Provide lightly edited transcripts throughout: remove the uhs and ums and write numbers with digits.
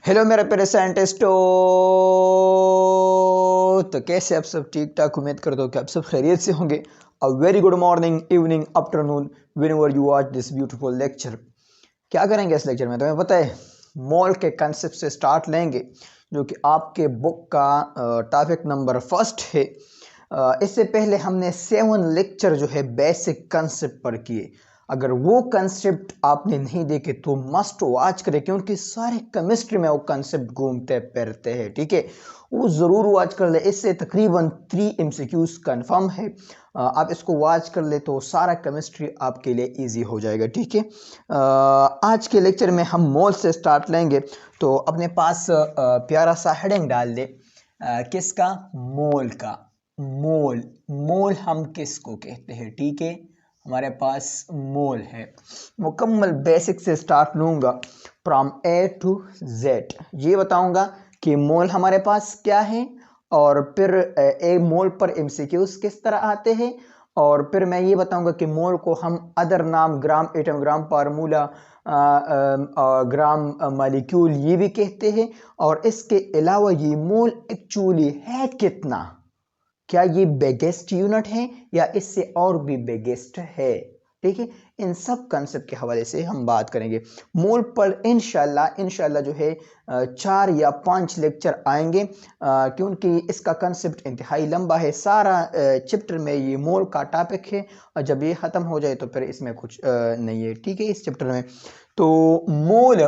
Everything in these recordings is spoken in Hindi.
हेलो मेरे प्यारे साइंटिस्टों। तो कैसे आप सब ठीक ठाक, उम्मीद करता हूँ कि आप सब खैरियत से होंगे। A very good morning, evening, afternoon, when ever you watch this beautiful lecture. क्या करेंगे इस लेक्चर में तुम्हें पता है? मोल के कंसेप्ट से स्टार्ट लेंगे, जो कि आपके बुक का टॉपिक नंबर फर्स्ट है। इससे पहले हमने 7 लेक्चर जो है बेसिक कंसेप्ट पर किए। अगर वो कंसेप्ट आपने नहीं देखे तो मस्ट वॉच करें, क्योंकि सारे केमिस्ट्री में वो कंसेप्ट घूमते फिरते हैं। ठीक है, वो ज़रूर वॉच कर ले। इससे तकरीबन 3 MCQs कंफर्म है। आप इसको वॉच कर ले तो सारा केमिस्ट्री आपके लिए इजी हो जाएगा। ठीक है, आज के लेक्चर में हम मोल से स्टार्ट लेंगे। तो अपने पास प्यारा सा हेडिंग डाल दे। किसका? मोल का। मोल मोल हम किसको कहते हैं? ठीक है, हमारे पास मोल है। मुकम्मल बेसिक से स्टार्ट लूँगा, फ्रॉम ए टू जेड। ये बताऊंगा कि मोल हमारे पास क्या है, और फिर ए मोल पर एमसीक्यूज किस तरह आते हैं, और फिर मैं ये बताऊंगा कि मोल को हम अदर नाम ग्राम, एटम, ग्राम फार्मूला, ग्राम मालिक्यूल ये भी कहते हैं। और इसके अलावा ये मोल एक्चुअली है कितना, क्या ये बिगेस्ट यूनिट है या इससे और भी बिगेस्ट है। ठीक है, इन सब कंसेप्ट के हवाले से हम बात करेंगे। मोल पर इंशाल्लाह जो है 4 या 5 लेक्चर आएंगे, क्योंकि इसका कंसेप्ट इंतहाई लंबा है। सारा चैप्टर में ये मोल का टॉपिक है, और जब ये ख़त्म हो जाए तो फिर इसमें कुछ नहीं है। ठीक है, इस चैप्टर में तो मोल,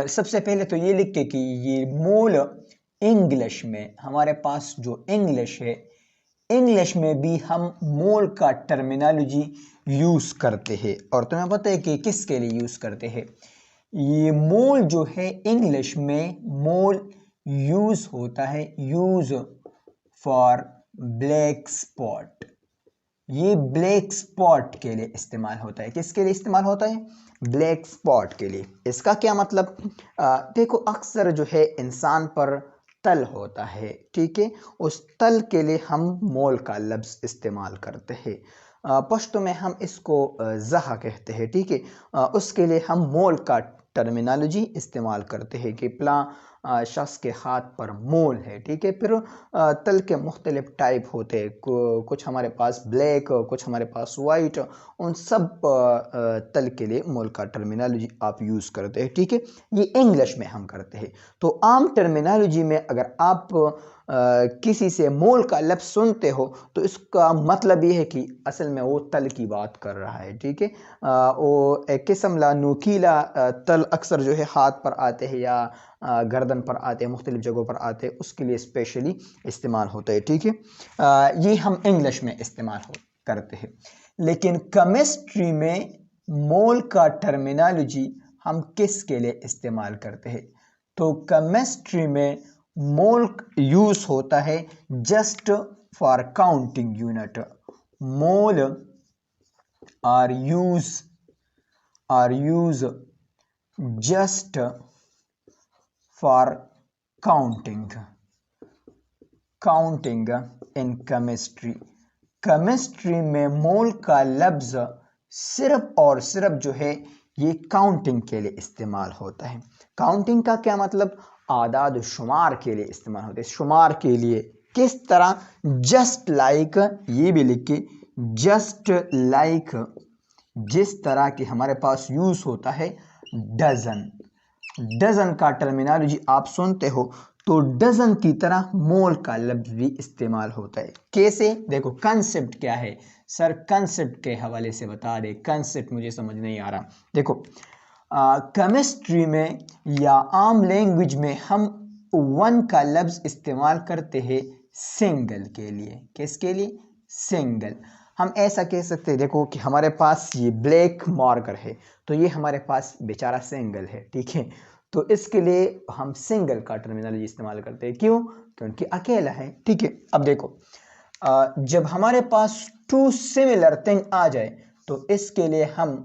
सबसे पहले तो ये लिख के कि ये मोल इंग्लिश में, हमारे पास जो इंग्लिश है, इंग्लिश में भी हम मोल का टर्मिनोलॉजी यूज करते हैं। और तुम्हें पता है कि किसके लिए यूज करते हैं? ये मोल जो है इंग्लिश में मोल यूज होता है, यूज फॉर ब्लैक स्पॉट। ये ब्लैक स्पॉट के लिए इस्तेमाल होता है। किसके लिए इस्तेमाल होता है? ब्लैक स्पॉट के लिए। इसका क्या मतलब? देखो, अक्सर जो है इंसान पर तल होता है। ठीक है, उस तल के लिए हम मोल का लफ्ज़ इस्तेमाल करते हैं। पश्तो में हम इसको जहा कहते हैं। ठीक है, उसके लिए हम मोल का टर्मिनोलॉजी इस्तेमाल करते हैं कि प्ला शख्स के हाथ पर मोल है। ठीक है, फिर तल के मुख्तलिफ टाइप होते हैं, कुछ हमारे पास ब्लैक, कुछ हमारे पास वाइट। उन सब तल के लिए मोल का टर्मिनोलॉजी आप यूज़ करते हैं। ठीक है, ये इंग्लिश में हम करते हैं। तो आम टर्मिनोलॉजी में अगर आप किसी से मोल का लफ्ज़ सुनते हो तो इसका मतलब ये है कि असल में वो तल की बात कर रहा है। ठीक है, वो एक किस्म ला नोकीला तल अक्सर जो है हाथ पर आते हैं या गर्दन पर आते हैं, मुख्तलिफ जगहों पर आते हैं, उसके लिए स्पेशली इस्तेमाल होता है। ठीक है, ये हम इंग्लिश में इस्तेमाल करते हैं। लेकिन केमिस्ट्री में मोल का टर्मिनोलॉजी हम किसके लिए इस्तेमाल करते हैं? तो केमिस्ट्री में मोल यूज होता है just for counting unit. Mole are use just for counting in chemistry. Chemistry में मोल का लफ्ज सिर्फ और सिर्फ जो है ये काउंटिंग के लिए इस्तेमाल होता है। काउंटिंग का क्या मतलब? आदाद शुमार के लिए इस्तेमाल होता है, शुमार के लिए। किस तरह? जस्ट लाइक, ये भी लिख के, जस्ट लाइक जिस तरह के हमारे पास यूज होता है डजन। डजन का टर्मिनोलॉजी आप सुनते हो तो डजन की तरह मोल का लफ्ज भी इस्तेमाल होता है। कैसे? देखो, कंसेप्ट क्या है सर, कंसेप्ट के हवाले से बता दे। कंसेप्ट मुझे समझ नहीं आ रहा। देखो, केमिस्ट्री में या आम लैंग्वेज में हम वन का लफ्ज इस्तेमाल करते हैं सिंगल के लिए। किसके लिए? सिंगल। हम ऐसा कह सकते हैं, देखो कि हमारे पास ये ब्लैक मार्कर है, तो ये हमारे पास बेचारा सिंगल है। ठीक है, तो इसके लिए हम सिंगल का टर्मिनोलॉजी इस्तेमाल करते हैं। क्यों? क्योंकि अकेला है। ठीक है, अब देखो, जब हमारे पास टू सिमिलर थिंग आ जाए तो इसके लिए हम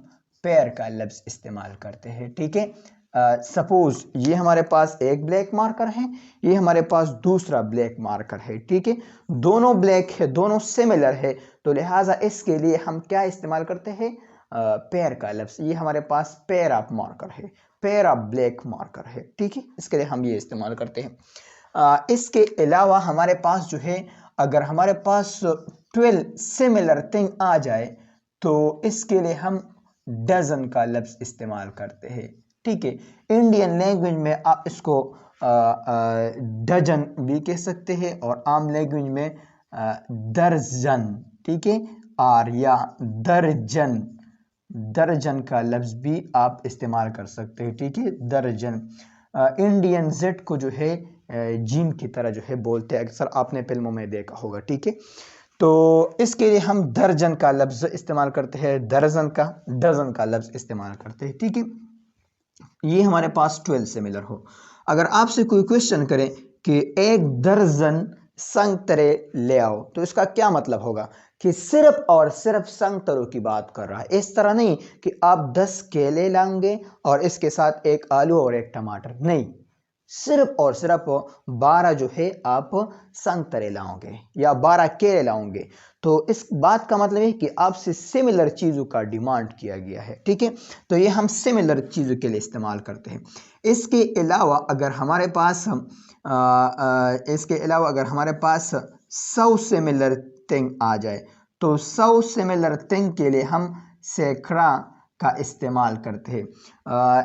पेयर का लफ्ज इस्तेमाल करते हैं। ठीक है, सपोज ये हमारे पास एक ब्लैक मार्कर है, ये हमारे पास दूसरा ब्लैक मार्कर है। ठीक है, दोनों ब्लैक है, दोनों सिमिलर है, तो लिहाजा इसके लिए हम क्या इस्तेमाल करते हैं? पेयर का लफ्ज। ये हमारे पास पेयर ऑफ मार्कर है। पैरा ब्लैक मार्कर है, ठीक है, इसके लिए हम ये इस्तेमाल करते हैं। इसके अलावा हमारे पास जो है, अगर हमारे पास 12 सिमिलर थिंग आ जाए तो इसके लिए हम डजन का लफ्ज इस्तेमाल करते हैं, ठीक है। इंडियन लैंग्वेज में आप इसको डजन भी कह सकते हैं और आम लैंग्वेज में दर्जन, ठीक है, और या दर्जन, दर्जन का लफ्ज भी आप इस्तेमाल कर सकते हैं, ठीक है, दर्जन। इंडियन जेड को जो है जीम की तरह जो है बोलते हैं, अक्सर आपने फिल्मों में देखा होगा, ठीक है। तो इसके लिए हम दर्जन का लफ्ज इस्तेमाल करते हैं, दर्जन का, डजन का लफ्ज इस्तेमाल करते हैं, ठीक है। ये हमारे पास 12 सिमिलर हो। अगर आपसे कोई क्वेश्चन करे कि 1 दर्जन संतरे ले आओ, तो इसका क्या मतलब होगा कि सिर्फ और सिर्फ संतरों की बात कर रहा है। इस तरह नहीं कि आप 10 केले लाएंगे और इसके साथ 1 आलू और 1 टमाटर, नहीं, सिर्फ और सिर्फ 12 जो है आप संतरे लाओगे या 12 केले लाओगे। तो इस बात का मतलब है कि आपसे सिमिलर चीज़ों का डिमांड किया गया है, ठीक है। तो ये हम सिमिलर चीज़ों के लिए इस्तेमाल करते हैं। इसके अलावा अगर हमारे पास 100 सिमिलर थिंग आ जाए तो 100 सिमिलर थिंग के लिए हम सैकड़ा का इस्तेमाल करते हैं।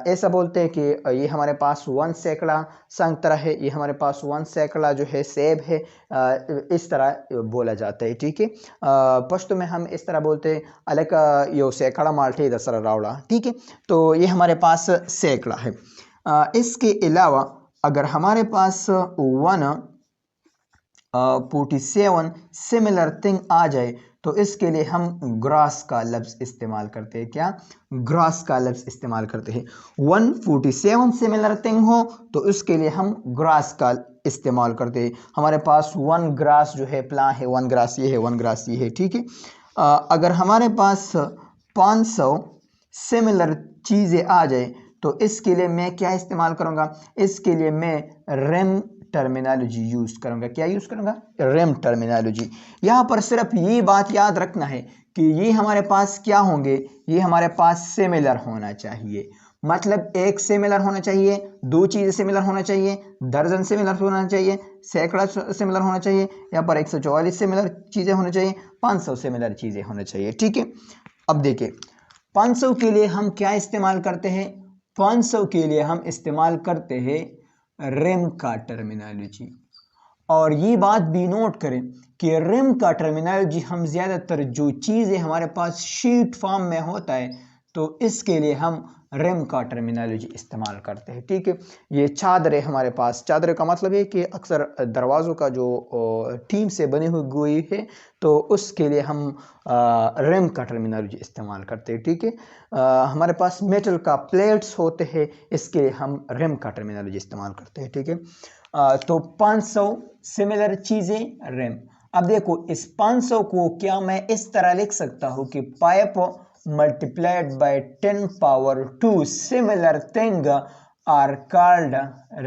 ऐसा बोलते हैं कि ये हमारे पास 1 सैकड़ा संतरा है, ये हमारे पास 1 सैकड़ा जो है सेब है, इस तरह बोला जाता है, ठीक है। पश्तो में हम इस तरह बोलते हैं अलग यो सैकड़ा माल्टे दसरा रावड़ा, ठीक है। तो ये हमारे पास सैकड़ा है। इसके अलावा अगर हमारे पास 147 सिमिलर थिंग आ जाए तो इसके लिए हम ग्रास का लफ्ज इस्तेमाल करते हैं। क्या? ग्रास का लफ्ज इस्तेमाल करते हैं। 147 सिमिलर थिंग हो तो उसके लिए हम ग्रास का इस्तेमाल करते हैं। हमारे पास 1 ग्रास जो है प्लांट है, 1 ग्रास ये है, 1 ग्रास ये है, ठीक है। अगर हमारे पास 500 सिमिलर चीज़ें आ जाए तो इसके लिए मैं क्या इस्तेमाल करूँगा? इसके लिए मैं रेम टर्मिनोलॉजी यूज करूंगा। क्या यूज करूंगा? रेम टर्मिनोलॉजी। यहाँ पर सिर्फ ये बात याद रखना है कि ये हमारे पास क्या होंगे, ये हमारे पास सिमिलर होना चाहिए। मतलब 1 सिमिलर होना चाहिए, 2 चीजें सिमिलर होना चाहिए, दर्जन सिमिलर होना चाहिए, सैकड़ा सिमिलर होना चाहिए, यहाँ पर 144 सिमिलर चीजें होनी चाहिए, 500 सिमिलर चीजें होनी चाहिए, ठीक है। अब देखिए 500 के लिए हम क्या इस्तेमाल करते हैं? 500 के लिए हम इस्तेमाल करते हैं रेम का टर्मिनोलॉजी। और ये बात भी नोट करें कि रेम का टर्मिनोलॉजी हम ज़्यादातर जो चीज़ें हमारे पास शीट फॉर्म में होता है तो इसके लिए हम रेम का टर्मिनोलॉजी इस्तेमाल करते हैं, ठीक है। ये चादरें हमारे पास, चादरें का मतलब है कि अक्सर दरवाज़ों का जो टीम से बनी हुई है तो उसके लिए हम रेम का टर्मिनोलॉजी इस्तेमाल करते हैं, ठीक है। हमारे पास मेटल का प्लेट्स होते हैं, इसके लिए हम रेम का टर्मिनोलॉजी इस्तेमाल करते हैं, ठीक है। तो 500 सिमिलर चीज़ें रेम। अब देखो इस 500 को क्या मैं इस तरह लिख सकता हूँ कि pipe multiplied by 10 power 2 similar thing are called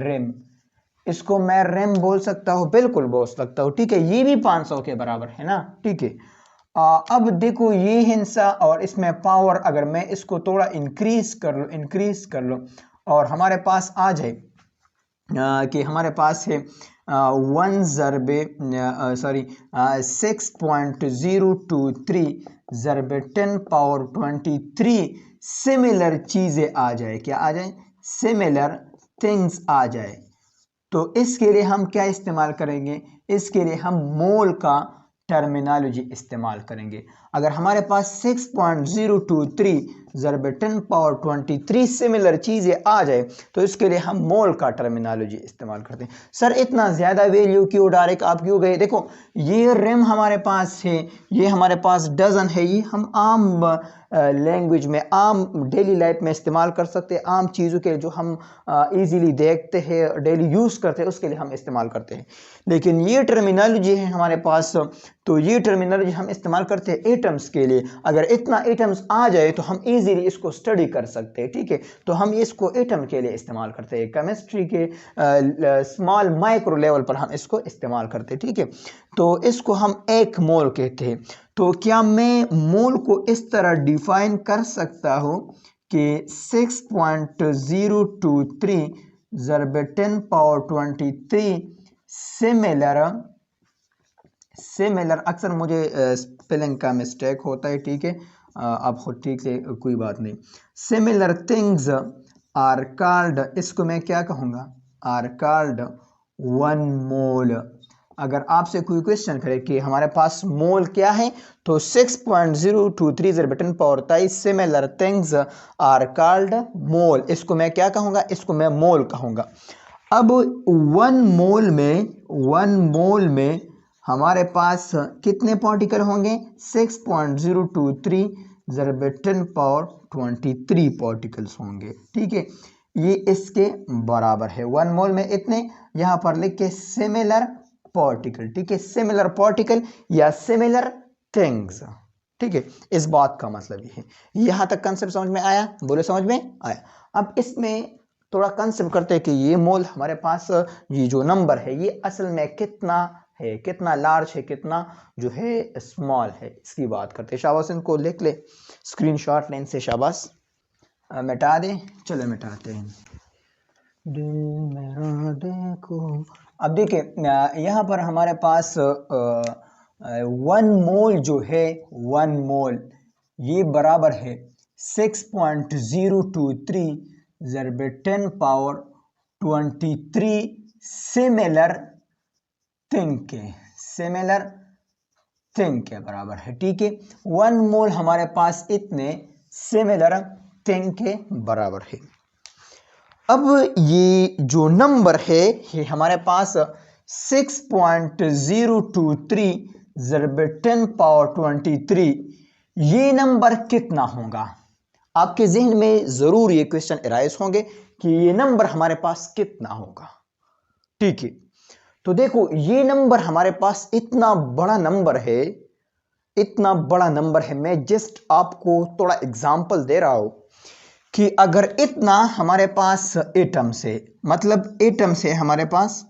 rim। इसको मैं रेम बोल सकता हूँ, बिल्कुल बोल सकता हूँ, ठीक है। ये भी 500 के बराबर है ना, ठीक है। अब देखो ये हिस्सा और इसमें पावर अगर मैं इसको थोड़ा इंक्रीज कर लो और हमारे पास आ जाए कि हमारे पास है 6.023 ज़रबे 10 पावर 23 सिमिलर चीज़ें आ जाए। क्या आ जाए? सिमिलर थिंग्स आ जाए। तो इसके लिए हम क्या इस्तेमाल करेंगे? इसके लिए हम मोल का टर्मिनोलॉजी इस्तेमाल करेंगे। अगर हमारे पास 6.023 ज़रबे 10 पावर 23 सिमिलर चीज़ें आ जाए तो इसके लिए हम मोल का टर्मिनोलॉजी इस्तेमाल करते हैं। सर इतना ज़्यादा वैल्यू क्यों, डायरेक्ट आप क्यों गए? देखो ये रेम हमारे पास है, ये हमारे पास डजन है, ये हम आम लैंग्वेज में, आम डेली लाइफ में इस्तेमाल कर सकते हैं। आम चीज़ों के जो हम इजीली देखते हैं, डेली यूज़ करते हैं, उसके लिए हम इस्तेमाल करते हैं। लेकिन ये टर्मिनोलॉजी है हमारे पास, तो ये टर्मिनोलॉजी हम इस्तेमाल करते हैं एटम्स के लिए। अगर इतना एटम्स आ जाए तो हम इजीली इसको स्टडी कर सकते हैं, ठीक है। तो हम इसको एटम के लिए इस्तेमाल करते हैं, केमिस्ट्री के स्मॉल माइक्रो लेवल पर हम इसको इस्तेमाल करते हैं, ठीक है। तो इसको हम 1 मोल कहते हैं। तो क्या मैं मोल को इस तरह डिफाइन कर सकता हूँ कि 6.023 ज़रब 10⁻23 सिमिलर अक्सर मुझे स्पेलिंग का मिस्टेक होता है, ठीक है, आप खुद ठीक से, कोई बात नहीं। सिमिलर थिंग्स आर कॉल्ड, इसको मैं क्या कहूँगा, आर कॉल्ड 1 मोल। अगर आपसे कोई क्वेश्चन करे कि हमारे पास मोल क्या है, तो 6.023 ज़रब 10⁻23 सिमिलर थिंग्स आर कॉल्ड मोल। इसको मैं क्या कहूँगा, इसको मैं मोल कहूँगा। अब 1 मोल में हमारे पास कितने पार्टिकल होंगे, 6.023 ज़रब 10⁻23 पार्टिकल्स होंगे, ठीक है, ये इसके बराबर है। 1 मोल में इतने, यहाँ पर लिख के सिमिलर पार्टिकल, ठीक है, सिमिलर पार्टिकल या सिमिलर थिंग्स, ठीक है, इस बात का मतलब ये है। यहाँ तक कंसेप्ट समझ में आया, बोले समझ में आया। अब इसमें थोड़ा कंसेप्ट करते हैं कि ये मोल हमारे पास, ये जो नंबर है ये असल में कितना है, कितना लार्ज है, कितना जो है स्मॉल है, इसकी बात करते हैं। शाबाश, इनको लिख ले, स्क्रीनशॉट लें से, शाबाश, मिटा दे, चलो मिटाते हैं। दिल मेरा देखो, अब देखिए यहाँ पर हमारे पास 1 मोल जो है, 1 मोल ये बराबर है 6.023 ज़रब 10⁻23 सिमिलर थिंग के बराबर है, ठीक है। 1 मोल हमारे पास इतने सिमिलर थिंग के बराबर है। अब ये जो नंबर है ये हमारे पास 6.023 ज़रब 10⁻23, ये नंबर कितना होगा। आपके जहन में जरूर ये क्वेश्चन अराइज होंगे कि ये नंबर हमारे पास कितना होगा, ठीक है। तो देखो ये नंबर हमारे पास इतना बड़ा नंबर है, इतना बड़ा नंबर है। मैं जस्ट आपको थोड़ा एग्जांपल दे रहा हूं कि अगर इतना हमारे पास एटम्स है, मतलब एटम्स है हमारे पास,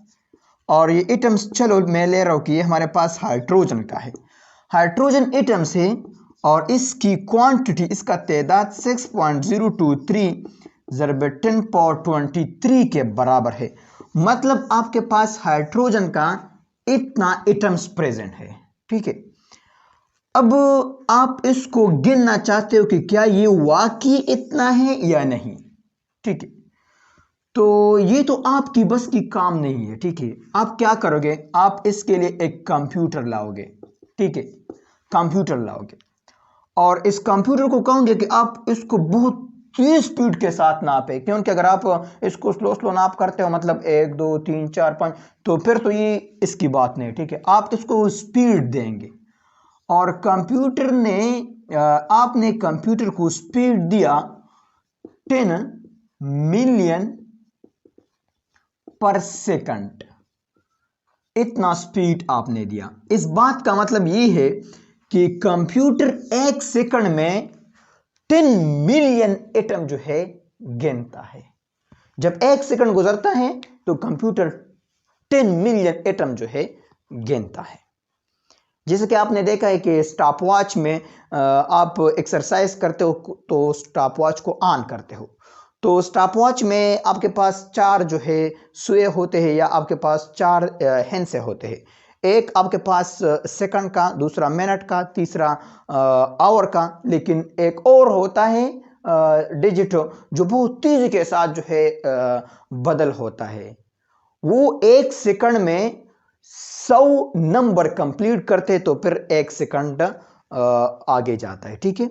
और ये एटम्स, चलो मैं ले रहा हूं कि ये हमारे पास हाइड्रोजन का है, हाइड्रोजन एटम्स है, और इसकी क्वांटिटी, इसका तादाद 6.023 ज़रब 10⁻23 के बराबर है। मतलब आपके पास हाइड्रोजन का इतना एटम्स प्रेजेंट है, ठीक है। अब आप इसको गिनना चाहते हो कि क्या ये वाकई इतना है या नहीं, ठीक है। तो ये तो आपकी बस की काम नहीं है, ठीक है। आप क्या करोगे, आप इसके लिए एक कंप्यूटर लाओगे, ठीक है, कंप्यूटर लाओगे, और इस कंप्यूटर को कहोगे कि आप इसको बहुत तेज स्पीड के साथ नापे, क्योंकि अगर आप इसको स्लो स्लो नाप करते हो, मतलब 1 2 3 4 5, तो फिर तो ये इसकी बात नहीं, ठीक है। आप इसको स्पीड देंगे, और कंप्यूटर ने, आपने कंप्यूटर को स्पीड दिया 10 मिलियन पर सेकंड, इतना स्पीड आपने दिया। इस बात का मतलब ये है कि कंप्यूटर 1 सेकंड में 10 मिलियन एटम जो है गिनता है। जब 1 सेकंड गुजरता है तो कंप्यूटर 10 मिलियन एटम जो है गिनता है। जैसे कि आपने देखा है कि स्टॉपवॉच में आप एक्सरसाइज करते हो तो स्टॉपवॉच को ऑन करते हो, तो स्टॉपवॉच में आपके पास 4 जो है सुए होते हैं, या आपके पास 4 हिस्से होते हैं। एक आपके पास सेकंड का, दूसरा मिनट का, तीसरा आवर का, लेकिन एक और होता है डिजिट जो बहुत तेजी के साथ जो है बदल होता है। वो 1 सेकंड में 100 नंबर कंप्लीट करते तो फिर 1 सेकंड आगे जाता है, ठीक है।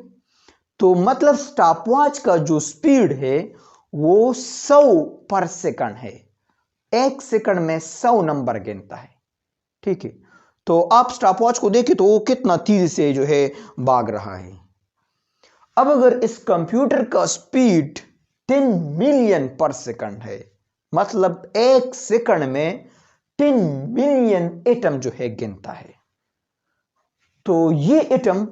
तो मतलब स्टॉपवॉच का जो स्पीड है वो 100 पर सेकंड है, 1 सेकंड में 100 नंबर गिनता है, ठीक है। तो आप स्टॉपवॉच को देखें तो वो कितना तेजी से जो है भाग रहा है। अब अगर इस कंप्यूटर का स्पीड 10 मिलियन पर सेकंड है, मतलब 1 सेकंड में 10 मिलियन एटम जो है गिनता है, तो ये एटम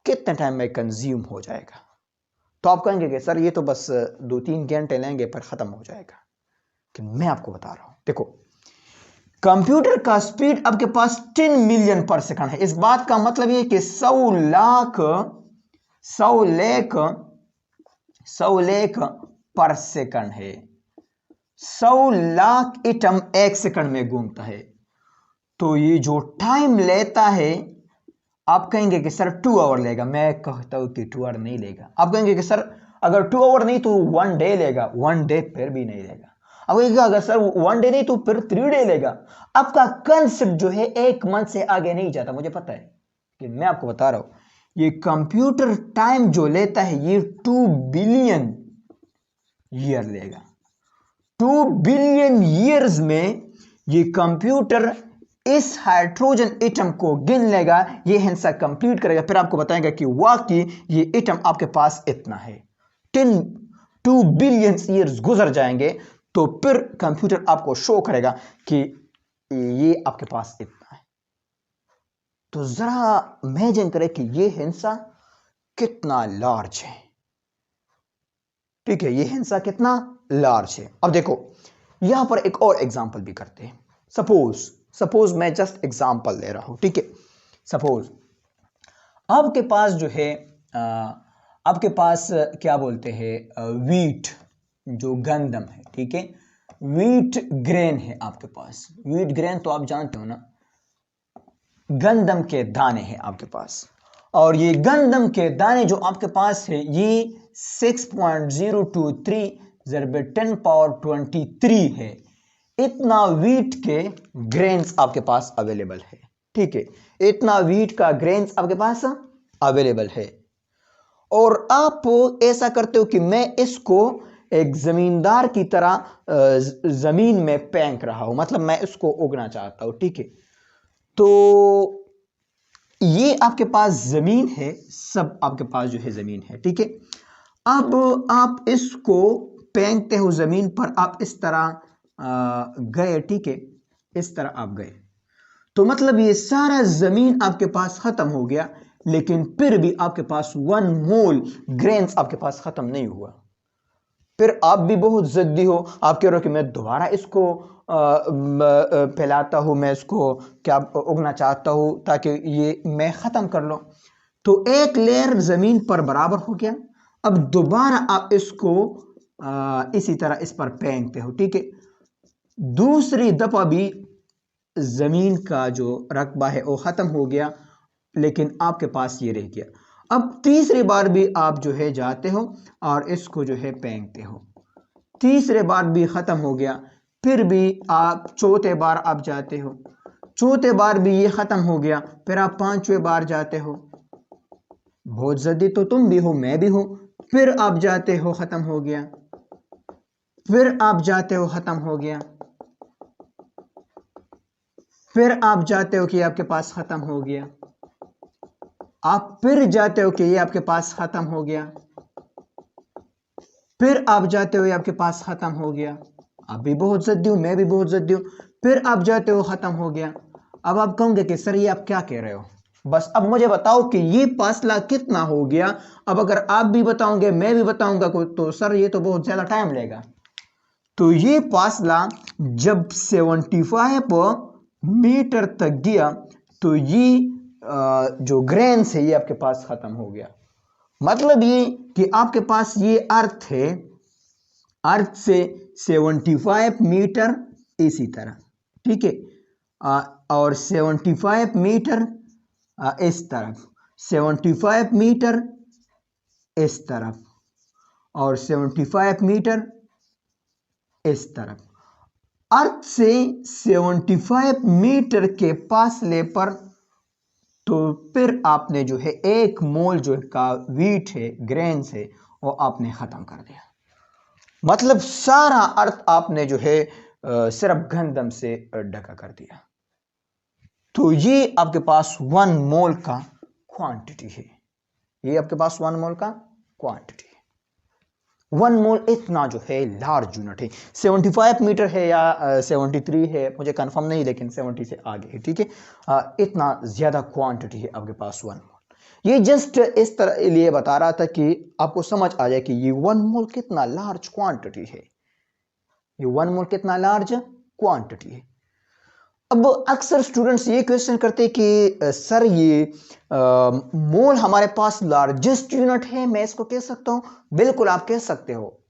कितने टाइम में कंज्यूम हो जाएगा। तो आप कहेंगे कि सर ये तो बस 2-3 घंटे लेंगे पर खत्म हो जाएगा, कि मैं आपको बता रहा हूं। देखो कंप्यूटर का स्पीड आपके पास 10 मिलियन पर सेकंड है। इस बात का मतलब ये कि 100 लाख 100 लेख पर सेकंड है। 100 लाख एटम एक सेकंड में घूमता है। तो ये जो टाइम लेता है, आप कहेंगे कि सर 2 आवर लेगा। मैं कहता हूं कि 2 आवर नहीं लेगा। आप कहेंगे कि सर अगर 2 आवर नहीं तो 1 डे लेगा। 1 डे फिर भी नहीं लेगा। अब कहेगा अगर सर 1 डे नहीं तो फिर 3 डे लेगा। आपका कंसेप्ट जो है 1 मंथ से आगे नहीं जाता। मुझे पता है कि मैं आपको बता रहा हूं, ये कंप्यूटर टाइम जो लेता है ये 2 बिलियन ईयर लेगा। 2 बिलियन ईयर्स में ये कंप्यूटर इस हाइड्रोजन एटम को गिन लेगा, ये हिस्सा कंप्लीट करेगा, फिर आपको बताएगा कि वाकई ये एटम आपके पास इतना है। 2 बिलियन ईयर्स गुजर जाएंगे तो फिर कंप्यूटर आपको शो करेगा कि ये आपके पास इतना है। तो जरा इमेजिन करें कि ये हिस्सा कितना लार्ज है। ठीक है, ये हिस्सा कितना लार्ज है। अब देखो यहां पर एक और एग्जांपल भी करते हैं। सपोज मैं जस्ट एग्जांपल ले रहा हूं। ठीक है, सपोज आपके पास जो है आपके पास क्या बोलते हैं वीट, जो गंदम है। ठीक है, वीट ग्रेन है आपके पास। वीट ग्रेन तो आप जानते हो ना, गंदम के दाने हैं आपके पास। और ये गंदम के दाने जो आपके पास है ये 6.023 × 10⁻23 है। इतना वीट के ग्रेन्स आपके पास अवेलेबल है। ठीक है, इतना वीट का ग्रेन्स आपके पास अवेलेबल है। और आप ऐसा करते हो कि मैं इसको एक जमींदार की तरह जमीन में फेंक रहा हूं, मतलब मैं इसको उगना चाहता हूं। ठीक है, तो ये आपके पास जमीन है, सब आपके पास जो है जमीन है। ठीक है, अब आप इसको फेंकते हो जमीन पर, आप इस तरह गए। ठीक है, इस तरह आप गए तो मतलब ये सारा जमीन आपके पास खत्म हो गया, लेकिन फिर भी आपके पास 1 मोल ग्रेन्स आपके पास खत्म नहीं हुआ। फिर आप भी बहुत जिद्दी हो, आप कह रहे हो कि मैं दोबारा इसको फैलाता हूं, मैं इसको क्या उगना चाहता हूं ताकि ये मैं खत्म कर लो। तो एक लेयर जमीन पर बराबर हो गया। अब दोबारा आप इसको इसी तरह इस पर फेंकते हो। ठीक है, दूसरी दफा भी जमीन का जो रकबा है वो खत्म हो गया, लेकिन आपके पास ये रह गया। अब तीसरी बार भी आप जो है जाते हो और इसको जो है फेंकते हो, तीसरे बार भी खत्म हो गया। फिर भी आप चौथे बार आप जाते हो, चौथे बार भी ये खत्म हो गया। फिर आप 5वें बार जाते हो, बहुत जल्दी तो तुम भी हो, मैं भी हूं। फिर आप जाते हो, खत्म हो गया। फिर आप जाते हो, खत्म हो गया। फिर आप जाते हो कि आपके पास खत्म हो गया। आप फिर जाते हो कि ये आपके पास खत्म हो गया। फिर आप जाते हो, ये आपके पास खत्म हो गया। आप भी बहुत जल्दी हूं, मैं भी बहुत जल्दी हूं। फिर आप जाते हो, खत्म हो गया। अब आप कहोगे कि सर ये आप क्या कह रहे हो, बस अब मुझे बताओ कि ये फासला कितना हो गया। अब अगर आप भी बताओगे, मैं भी बताऊंगा तो सर ये तो बहुत ज्यादा टाइम लेगा। तो ये फासला जब 75 मीटर तक गया तो ये जो ग्रेन्स है ये आपके पास खत्म हो गया। मतलब ये कि आपके पास ये अर्थ है, अर्थ से 75 मीटर इसी तरह। ठीक है, और 75 मीटर इस तरफ, 75 मीटर इस तरफ, और 75 मीटर इस तरफ। अर्थ से 75 मीटर के फासले पर तो फिर आपने जो है 1 मोल जो का वीट है, ग्रेन्स है, वो आपने खत्म कर दिया। मतलब सारा अर्थ आपने जो है सिर्फ गंदम से ढका कर दिया। तो ये आपके पास 1 मोल का क्वांटिटी है। ये आपके पास 1 मोल का क्वांटिटी है। 1 मोल इतना जो है लार्ज यूनिट है। 75 मीटर है या 73 है, मुझे कंफर्म नहीं, लेकिन 70 से आगे है। ठीक है, इतना ज्यादा क्वांटिटी है आपके पास 1 मोल। ये जस्ट इस तरह लिए बता रहा था कि आपको समझ आ जाए कि ये 1 मोल कितना लार्ज क्वांटिटी है। ये 1 मोल कितना लार्ज क्वांटिटी है। अब अक्सर स्टूडेंट्स ये क्वेश्चन करते हैं कि सर ये मोल हमारे पास लार्जेस्ट यूनिट है, मैं इसको कह सकता हूं? बिल्कुल आप कह सकते हो,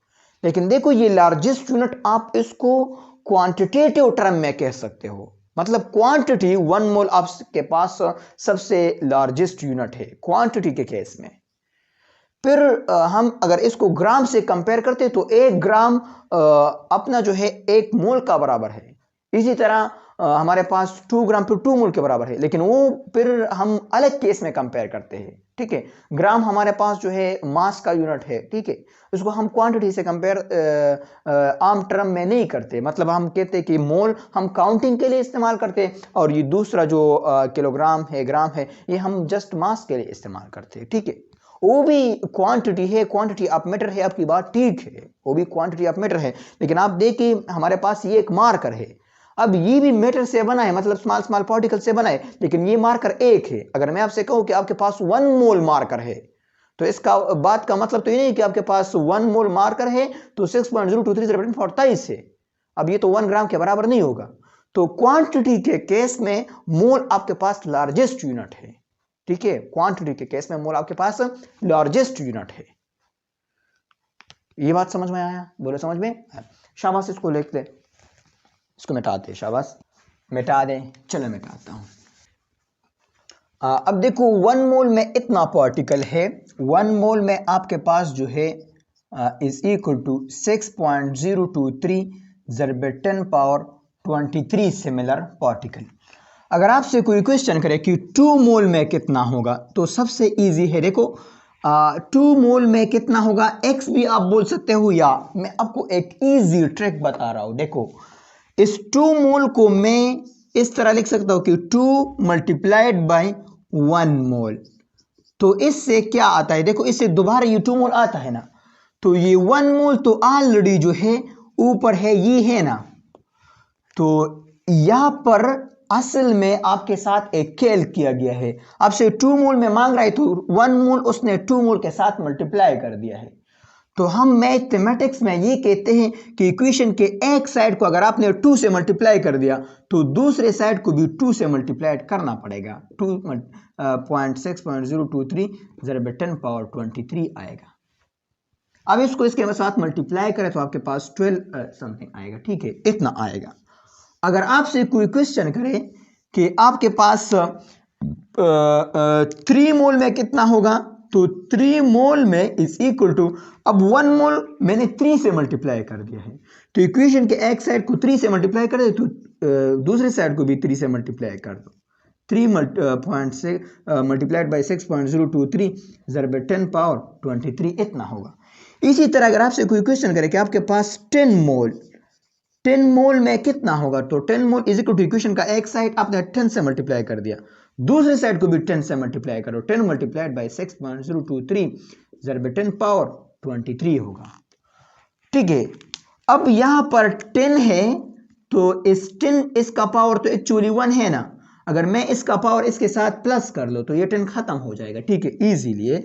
लेकिन देखो ये लार्जेस्ट यूनिट आप इसको क्वांटिटेटिव टर्म में कह सकते हो, मतलब क्वांटिटी 1 मोल आपके पास सबसे लार्जेस्ट यूनिट है क्वांटिटी के केस में। फिर हम अगर इसको ग्राम से कंपेयर करते तो 1 ग्राम अपना जो है 1 मोल का बराबर है। इसी तरह हमारे पास 2 ग्राम फिर 2 मोल के बराबर है, लेकिन वो फिर हम अलग केस में कंपेयर करते हैं, ठीक है। ग्राम हमारे पास जो है मास का यूनिट है, ठीक है, उसको हम क्वांटिटी से कंपेयर आम टर्म में नहीं करते, मतलब हम कहते हैं कि मोल हम काउंटिंग के लिए इस्तेमाल करते हैं और ये दूसरा जो किलोग्राम है, ग्राम है, ये हम जस्ट मास के लिए इस्तेमाल करते हैं, ठीक है। वो भी क्वांटिटी है, क्वांटिटी ऑफ मैटर है, आपकी बात ठीक है, वो भी क्वांटिटी ऑफ मैटर है, लेकिन आप देखिए हमारे पास ये एक मार्कर है। अब ये भी मैटर से बना है, मतलब स्मॉल स्मॉल पार्टिकल से बना है, लेकिन ये मार्कर एक है। अगर मैं आपसे कहूं कि आपके पास 1 मोल मार्कर है, तो इसका बात का मतलब तो ये नहीं कि आपके पास 1 मोल मार्कर है तो 6.023 है। अब ये तो 1 ग्राम के बराबर नहीं होगा। तो क्वांटिटी के केस में मोल आपके पास लार्जेस्ट यूनिट है, ठीक है। क्वांटिटी के केस में मोल आपके पास लार्जेस्ट यूनिट है। ये बात समझ में आया? बोलो समझ में? शाबाश, इसको लिख दे, इसको मिटा दे, शाबाश मिटा दे। चलो मिटाता हूं। अब देखो 1 मोल में इतना पार्टिकल है, 1 मोल में आपके पास जो है इज इक्वल टू 6.023 ज़रबे 10 पावर 23 सिमिलर पार्टिकल। अगर आपसे कोई क्वेश्चन करे कि 2 मोल में कितना होगा, तो सबसे इजी है, देखो 2 मोल में कितना होगा, x भी आप बोल सकते हो, या मैं आपको एक इजी ट्रिक बता रहा हूं। देखो इस 2 मोल को मैं इस तरह लिख सकता हूं कि 2 मल्टीप्लाइड बाय 1 मोल। तो इससे क्या आता है, देखो इससे दोबारा ये 2 मोल आता है ना, तो ये 1 मोल तो ऑलरेडी जो है ऊपर है, ये है ना, तो यहां पर असल में आपके साथ एक खेल किया गया है। आपसे 2 मोल में मांग रहा है तो 1 मोल उसने 2 मोल के साथ मल्टीप्लाई कर दिया है। तो हम मैथमेटिक्स में ये कहते हैं कि इक्वेशन के एक साइड को अगर आपने 2 से मल्टीप्लाई कर दिया तो दूसरे साइड को भी 2 से मल्टीप्लाई करना पड़ेगा। 2.6.023 ज़रबे 10 पावर 23 आएगा। अब इसको इसके साथ मल्टीप्लाई करें तो आपके पास 12 समथिंग आएगा, ठीक है, इतना आएगा। अगर आपसे कोई क्वेश्चन करे कि आपके पास 3 मोल में कितना होगा, तो 3 मोल में इज इक्वल टू, अब 1 मोल मैंने 3 से मल्टीप्लाई कर दिया है, तो इक्वेशन के एक साइड को 3 से मल्टीप्लाई कर दे तो दूसरे साइड को भी 3 से मल्टीप्लाई कर दो। 3 मल्टीप्लाइड बाई 6.023 ज़रबे 10 पावर 23 इतना होगा। इसी तरह अगर आपसे कोई क्वेश्चन करे कि आपके पास 10 मोल में कितना होगा, तो 10 mole is equal to equation का एक साइड आपने 10 से मल्टीप्लाई कर दिया, दूसरे साइड को भी 10 से मल्टीप्लाई करो। 10 मल्टीप्लाइड बाई 6.023 ज़रबे 10 पावर 23 होगा, ठीक है। अब यहां पर 10 है तो इस 10 इसका पावर तो एक्चुअली 1 है ना, अगर मैं इसका पावर इसके साथ प्लस कर लो तो ये 10 खत्म हो जाएगा, ठीक है, इजीली।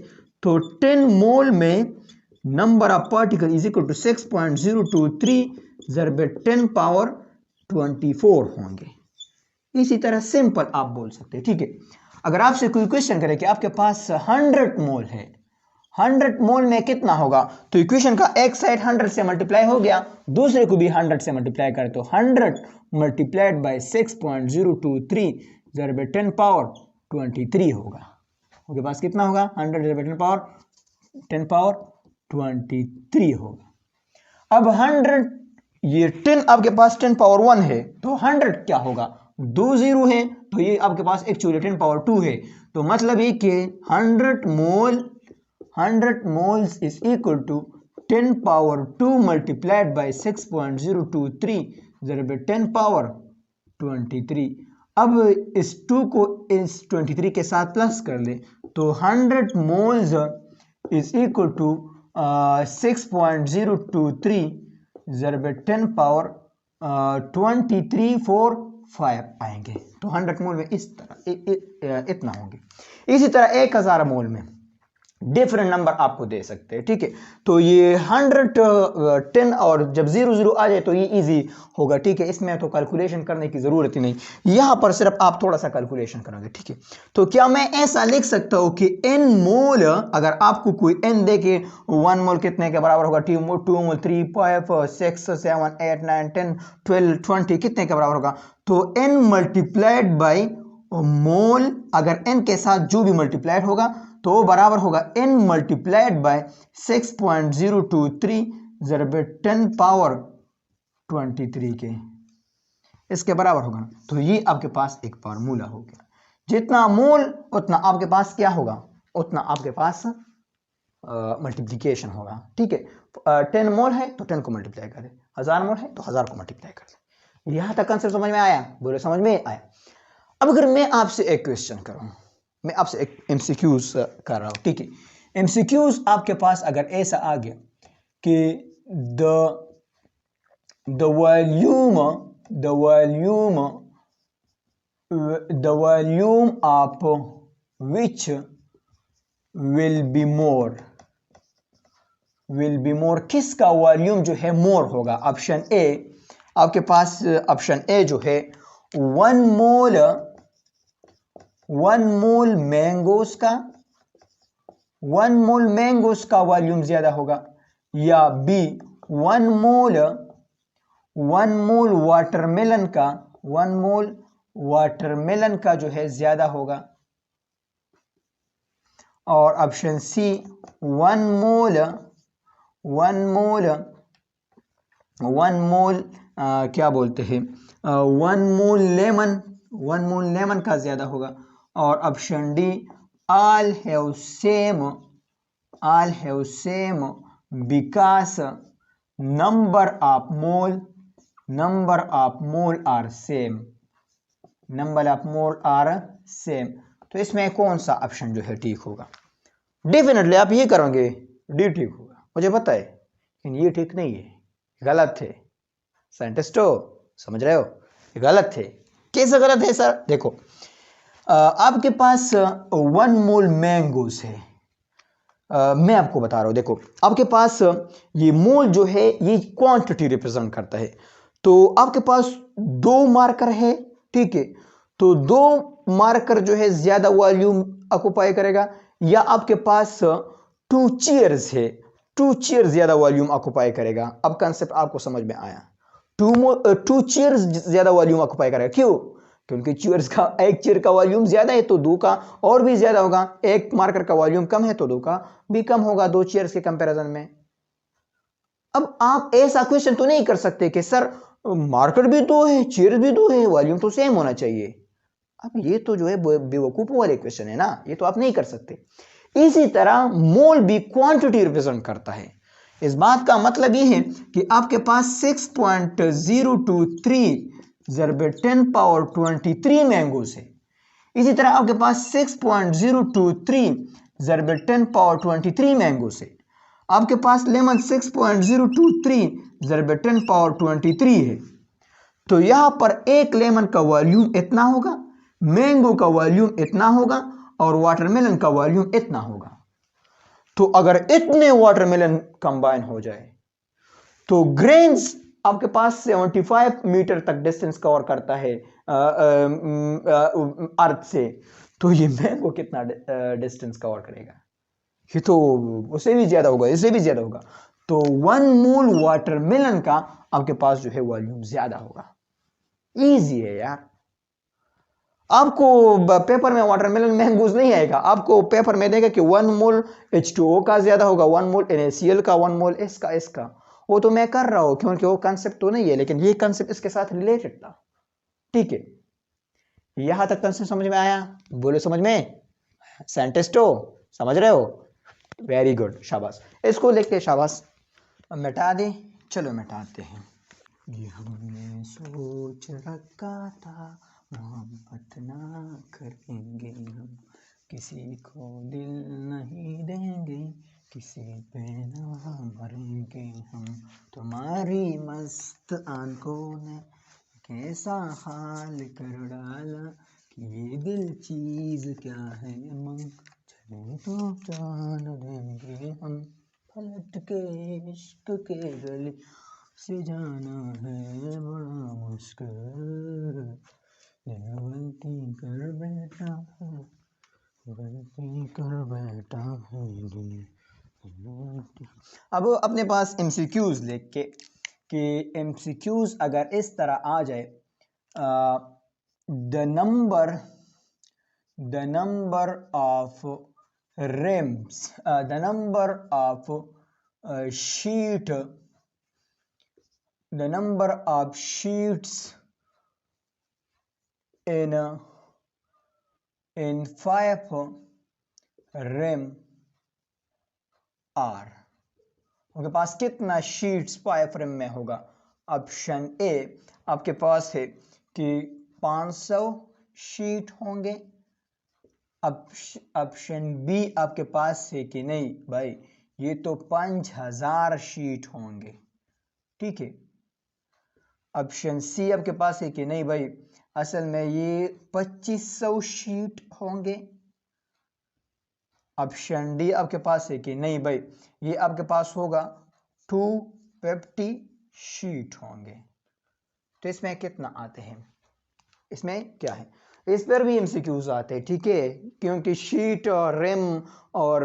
तो 10 मोल में number of particle is equal to 6.023 ज़रबे 10 पावर 24 होंगे। इसी तरह सिंपल आप बोल सकते हैं, ठीक है। अगर आपसे कोई क्वेश्चन करे कि आपके पास 100 मोल है, 100 मोल में कितना होगा, तो इक्वेशन का एक साइड 100 से मल्टीप्लाई हो गया, दूसरे को भी 100 से मल्टीप्लाई करे तो 100 मल्टीप्लाइड बाई 6.023 ज़रबे 10 पावर 23 होगा। उनके पास कितना होगा, 100 ज़रबे 10 पावर 23 होगा। अब 100, ये 10 आपके पास 10 पावर 1 है, तो 100 क्या होगा, 2 0 है, तो ये आपके पास एक्चुअली 10 पावर 2 है। तो मतलब ये कि 100 moles is equal to 10 power 2 multiplied by 6.023 ज़रबे 10 पावर 23। अब इस 2 को इस 23 के साथ प्लस कर ले तो 100 मोल्स इज इक्वल टू 6.023 ज़रबे 10 पावर 2345 आएंगे। तो 100 मोल में इस तरह इतना होंगे। इसी तरह 1000 मोल में डिफरेंट नंबर आपको दे सकते हैं, ठीक है। तो ये 110 और जब 00 आ जाए तो ये इजी होगा, ठीक है। इसमें तो कैलकुलेशन करने की जरूरत ही नहीं, यहां पर सिर्फ आप थोड़ा सा कैलकुलेशन करोगे, ठीक है। तो क्या मैं ऐसा लिख सकता हूं कि n मोल, अगर आपको कोई n दे के 1 मोल कितने के बराबर होगा, 2 मोल 3 5 6 7 8 9 10 12 20 कितने के बराबर होगा, तो n मल्टीप्लाइड बाई मोल, अगर n के साथ जो भी मल्टीप्लाइड होगा तो बराबर होगा n मल्टीप्लाइड बाय 6.023 ज़रब 10 पावर 23 के, इसके बराबर होगा। तो ये आपके पास एक फार्मूला हो गया, जितना मोल उतना आपके पास क्या होगा, उतना आपके पास मल्टीप्लिकेशन होगा, ठीक है। 10 मोल है तो 10 को मल्टीप्लाई कर दे, 1000 मोल है तो 1000 को मल्टीप्लाई कर दे। यहां तक कंसेप्ट समझ में आया, बोले समझ में आया। अब अगर मैं आपसे एक क्वेश्चन करूं, मैं आपसे एक एमसीक्यूज कर रहा हूं, ठीक है। एमसीक्यूज आपके पास अगर ऐसा आ गया कि the volume of which will be more, किसका वॉल्यूम जो है मोर होगा। ऑप्शन ए आपके पास, ऑप्शन ए जो है 1 मोल मैंगोस का, 1 मोल मैंगोस का वॉल्यूम ज्यादा होगा, या बी 1 मोल वाटरमेलन का, 1 मोल वाटरमेलन का जो है ज्यादा होगा, और ऑप्शन सी 1 मोल क्या बोलते हैं 1 मोल लेमन का ज्यादा होगा, और option D all have same because number of mole are same, तो इसमें कौन सा ऑप्शन जो है ठीक होगा। डेफिनेटली आप ये करोगे डी ठीक होगा, मुझे पता है, लेकिन ये ठीक नहीं है, गलत है। साइंटिस्टो समझ रहे हो, गलत है। कैसे गलत है सर, देखो आपके पास 1 मोल मैंगोस है, मैं आपको बता रहा हूं, देखो आपके पास ये मोल जो है ये क्वांटिटी रिप्रेजेंट करता है। तो आपके पास 2 मार्कर है, ठीक है। तो 2 मार्कर जो है ज्यादा वॉल्यूम ऑक्युपाई करेगा, या आपके पास 2 चेयर्स है, 2 चेयर ज्यादा वॉल्यूम ऑक्युपाई करेगा। अब कंसेप्ट आपको समझ में आया, 2 चेयर्स ज्यादा वॉल्यूम ऑक्युपाई करेगा, क्यों, क्योंकि चेयर्स का, एक चेयर का वॉल्यूम ज्यादा है तो 2 का और भी ज्यादा होगा, एक मार्कर का वॉल्यूम कम है तो 2 का भी कम होगा, 2 चेयर्स के कंपैरिजन में। अब आप ऐसा क्वेश्चन तो नहीं कर सकते कि सर मार्कर भी 2 है, चेयर भी 2 है, वॉल्यूम तो सेम होना चाहिए। अब ये तो जो है बेवकूफों वाले क्वेश्चन है ना, ये तो आप नहीं कर सकते। इसी तरह मोल भी क्वांटिटी रिप्रेजेंट करता है। इस बात का मतलब ये है कि आपके पास 6.023 ज़रब 10 पावर 23 मैंगोस है। इसी तरह आपके पास 6.023 ज़रब 10 पावर 23 मैंगोस है। आपके पास लेमन 6.023 ज़रब 10 पावर 23 है। तो यहां पर एक लेमन का वॉल्यूम इतना होगा, मैंगो का वॉल्यूम इतना होगा, और वाटरमेलन का वॉल्यूम इतना होगा। तो अगर इतने वाटरमेलन कंबाइन हो जाए तो ग्रेन्स आपके पास 75 मीटर तक डिस्टेंस कवर करता है अर्थ से, तो ये मैंगो कितना डिस्टेंस कवर करेगा, ये तो उससे भी ज्यादा होगा, इससे भी ज्यादा होगा। तो 1 मोल वाटरमेलन का आपके पास जो है वॉल्यूम ज्यादा होगा। इजी है यार, आपको पेपर में वाटरमेलन मैंगोज नहीं आएगा, आपको पेपर में देगा कि 1 मोल H2O का ज्यादा होगा, 1 मोल NaCl का, 1 मोल इसका। वो तो मैं कर रहा हूं क्योंकि वो कंसेप्ट तो नहीं है, लेकिन ये कंसेप्ट इसके साथ रिलेटेड था, ठीक है। यहां तक कंसेप्ट समझ में आया, बोलो समझ में, साइंटिस्टो समझ रहे हो, वेरी गुड, शाबाश, इसको लिख के शाबाश मिटा दे। चलो मिटाते हैं। ये हमने सोच रखा था मोहब्बत ना करेंगे हम, किसी को दिल नहीं देंगे, किसी पे ना मरेंगे हम, तुम्हारी मस्त आंखों ने कैसा हाल कर डाला, कि ये दिल चीज क्या है मंग, तो जान देंगे हम पलट के इश्क के गली से जाना है बड़ा मुश्किल गलती कर बैठा है गलती कर बैठा है अब अपने पास MCQs लिख के कि MCQs अगर इस तरह आ जाए the number of rims the number of sheets in 5 rim are उनके पास कितना शीट्स 5 रिम में होगा। ऑप्शन ए आपके पास है कि 500 शीट होंगे। ऑप्शन बी आपके पास है कि नहीं भाई ये तो 5000 शीट होंगे, ठीक है। ऑप्शन सी आपके पास है कि नहीं भाई असल में ये 2500 शीट होंगे। ऑप्शन डी आपके पास है कि नहीं भाई ये आपके पास होगा 250 शीट होंगे। तो इसमें कितना आते हैं, इसमें क्या है, इस पर भी MCQs आते हैं, ठीक है, क्योंकि शीट और रिम और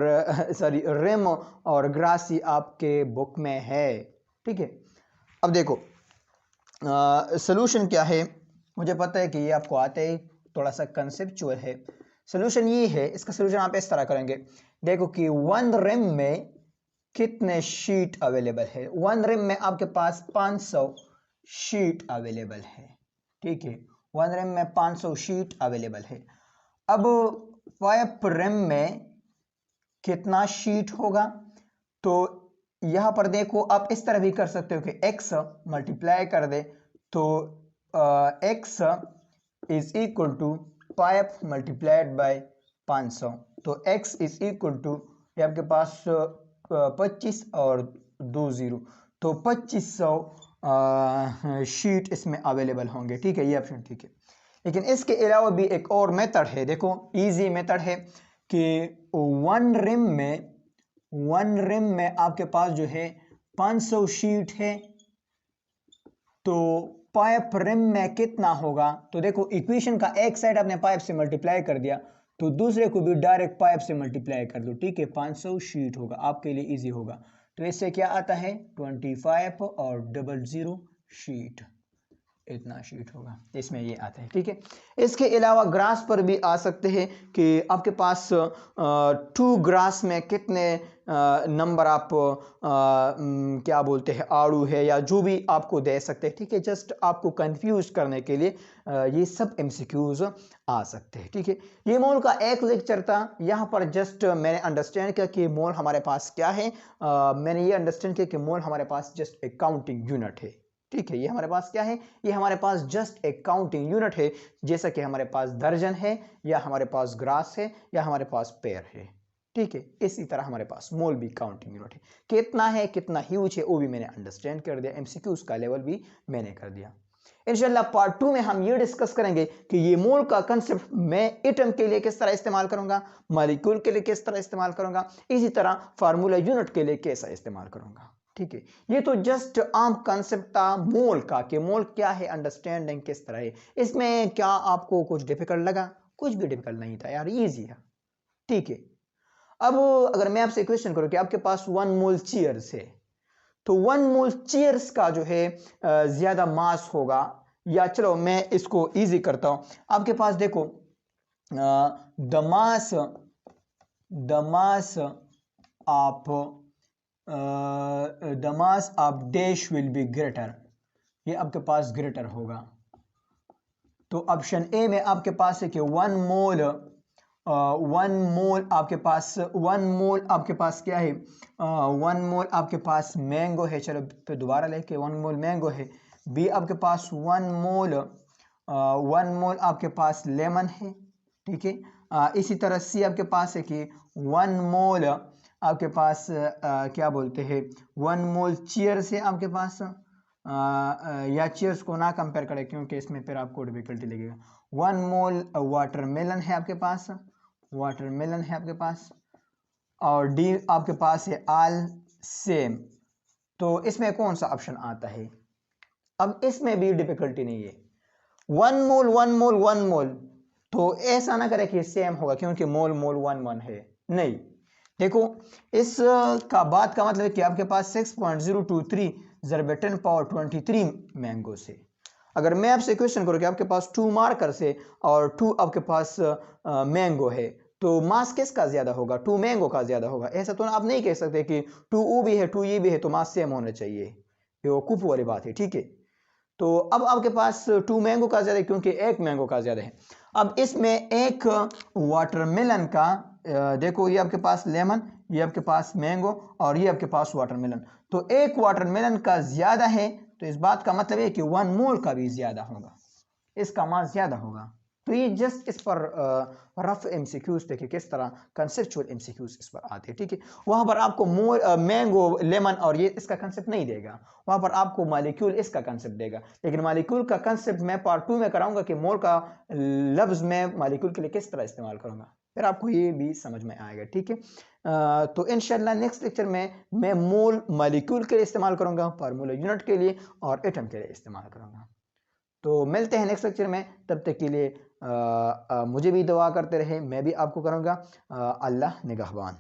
रिम और ग्रासी आपके बुक में है, ठीक है। अब देखो सॉल्यूशन क्या है, मुझे पता है कि ये आपको आता है, थोड़ा सा कंसेप्चुअल है। सॉल्यूशन ये है, इसका सॉल्यूशन आप इस तरह करेंगे, देखो कि 1 रिम में कितने शीट अवेलेबल है। 1 रिम में आपके पास 500 शीट अवेलेबल है, ठीक है। 1 रिम में 500 शीट अवेलेबल है। अब 5 रिम में कितना शीट होगा, तो यहां पर देखो आप इस तरह भी कर सकते हो कि x मल्टीप्लाई कर दे तो x is equal to 5 multiplied by 500, तो x इज इक्वल टू ये आपके पास 25 और 2 0, तो 2500 शीट इसमें अवेलेबल होंगे, ठीक है, ये ऑप्शन ठीक है। लेकिन इसके अलावा भी एक और मेथड है, देखो इजी मेथड है कि 1 रिम में आपके पास जो है 500 शीट है, तो 5 रिम में कितना होगा, तो देखो इक्वेशन का एक साइड आपने 5 से मल्टीप्लाई कर दिया तो दूसरे को भी डायरेक्ट 5 से मल्टीप्लाई कर दो, ठीक है, 500 शीट होगा, आपके लिए इजी होगा। तो इससे क्या आता है 25 और 00 शीट, इतना शीट होगा, इसमें ये आता है, ठीक है। इसके अलावा ग्रास पर भी आ सकते हैं कि आपके पास 2 ग्रास में कितने नंबर आप क्या बोलते हैं आड़ू है या जो भी आपको दे सकते हैं, ठीक है, जस्ट आपको कंफ्यूज करने के लिए ये सब MCQs आ सकते हैं, ठीक है। ये मोल का एक लेक्चर था, यहाँ पर जस्ट मैंने अंडरस्टैंड किया कि मोल हमारे पास क्या है। मैंने ये अंडरस्टैंड किया कि मोल हमारे पास जस्ट एक काउंटिंग यूनिट है, ठीक है। ये हमारे पास क्या है, ये हमारे पास जस्ट एक काउंटिंग यूनिट है, जैसा कि हमारे पास दर्जन है या हमारे पास ग्रास है या हमारे पास पेयर है, ठीक है। इसी तरह हमारे पास मोल भी काउंटिंग यूनिट है। कितना है कितना ह्यूज है वो भी मैंने अंडरस्टैंड कर दिया, MCQs का लेवल भी मैंने कर दिया। इंशाल्लाह पार्ट 2 में हम ये डिस्कस करेंगे कि ये मोल का कंसेप्ट मैं एटम के लिए किस तरह इस्तेमाल करूंगा, मॉलिक्यूल के लिए किस तरह इस्तेमाल करूंगा, इसी तरह फार्मूला यूनिट के लिए कैसा इस्तेमाल करूंगा, ठीक है। ये तो जस्ट आम कंसेप्ट था मोल का कि मोल क्या है, अंडरस्टैंडिंग किस तरह है। इसमें क्या आपको कुछ डिफिकल्ट लगा, कुछ भी डिफिकल्ट नहीं था यार, इजी है, ठीक है। अब अगर मैं आपसे क्वेश्चन करूं कि आपके पास 1 मोल चीयर्स है, तो 1 मोल चीयर्स का जो है ज्यादा मास होगा, या चलो मैं इसको इजी करता हूं, आपके पास देखो the mass of dash will be greater, ये आपके पास ग्रेटर होगा। तो ऑप्शन ए में आपके पास है कि 1 मोल आपके पास 1 मोल आपके पास क्या है, 1 मोल आपके पास मैंगो है, चलो फिर दोबारा लेके 1 मोल मैंगो है। बी आपके पास 1 मोल आपके पास लेमन है, ठीक है। इसी तरह सी आपके पास है कि 1 मोल आपके पास क्या बोलते हैं 1 मोल चीयर्स है आपके पास, या चीयर्स को ना कंपेयर करें क्योंकि इसमें फिर आपको डिफिकल्टी लगेगा। 1 मोल वाटरमेलन है आपके पास, वाटरमेलन है आपके पास, और डी आपके पास है ऑल सेम। तो इसमें कौन सा ऑप्शन आता है? अब इसमें भी डिफिकल्टी नहीं है। 1 मोल 1 मोल 1 मोल, तो ऐसा ना करे कि सेम होगा क्योंकि मोल मोल 1 1 है, नहीं। देखो इस का बात का मतलब है कि आपके पास 6.023 ज़रब 10 पावर 23 मैंगो से। अगर मैं आपसे क्वेश्चन करूँ कि आपके पास 2 मार्कर से और 2 आपके पास मैंगो है, तो मास किसका ज्यादा होगा? 2 मैंगो का ज्यादा होगा। ऐसा तो आप नहीं कह सकते कि 2 ओ भी है 2 ये भी है तो मास सेम होना चाहिए, ये बेवकूफ वाली बात है, ठीक है। तो अब आपके पास 2 मैंगो का ज्यादा है क्योंकि एक मैंगो का ज्यादा है। अब इसमें एक वाटरमेलन का देखो, ये आपके पास लेमन, ये आपके पास मैंगो और ये आपके पास वाटरमेलन, तो एक वाटरमेलन का ज्यादा है, तो इस बात का मतलब है कि 1 मोल का भी ज्यादा होगा, इसका मास ज्यादा होगा। तो ये जस्ट इस पर रफ एमसीक्यूज देखिए किस तरह कंसेप्चुअल एमसीक्यूज इस पर आते हैं, ठीक है। वहां पर आपको मैंगो लेमन और ये इसका कंसेप्ट नहीं देगा, वहां पर आपको मॉलिक्यूल इसका कंसेप्ट देगा। लेकिन मॉलिक्यूल का कंसेप्ट मैं पार्ट 2 में कराऊंगा कि मोल का लफ्ज मैं मॉलिक्यूल के लिए किस तरह इस्तेमाल करूंगा, फिर आपको ये भी समझ में आएगा, ठीक है। तो इंशाल्लाह नेक्स्ट लेक्चर में मैं मोल मॉलिक्यूल के लिए इस्तेमाल करूंगा, फार्मूला यूनिट के लिए और एटम के लिए इस्तेमाल करूंगा। तो मिलते हैं नेक्स्ट लेक्चर में, तब तक के लिए मुझे भी दुआ करते रहे, मैं भी आपको करूँगा। अल्लाह निगहबान।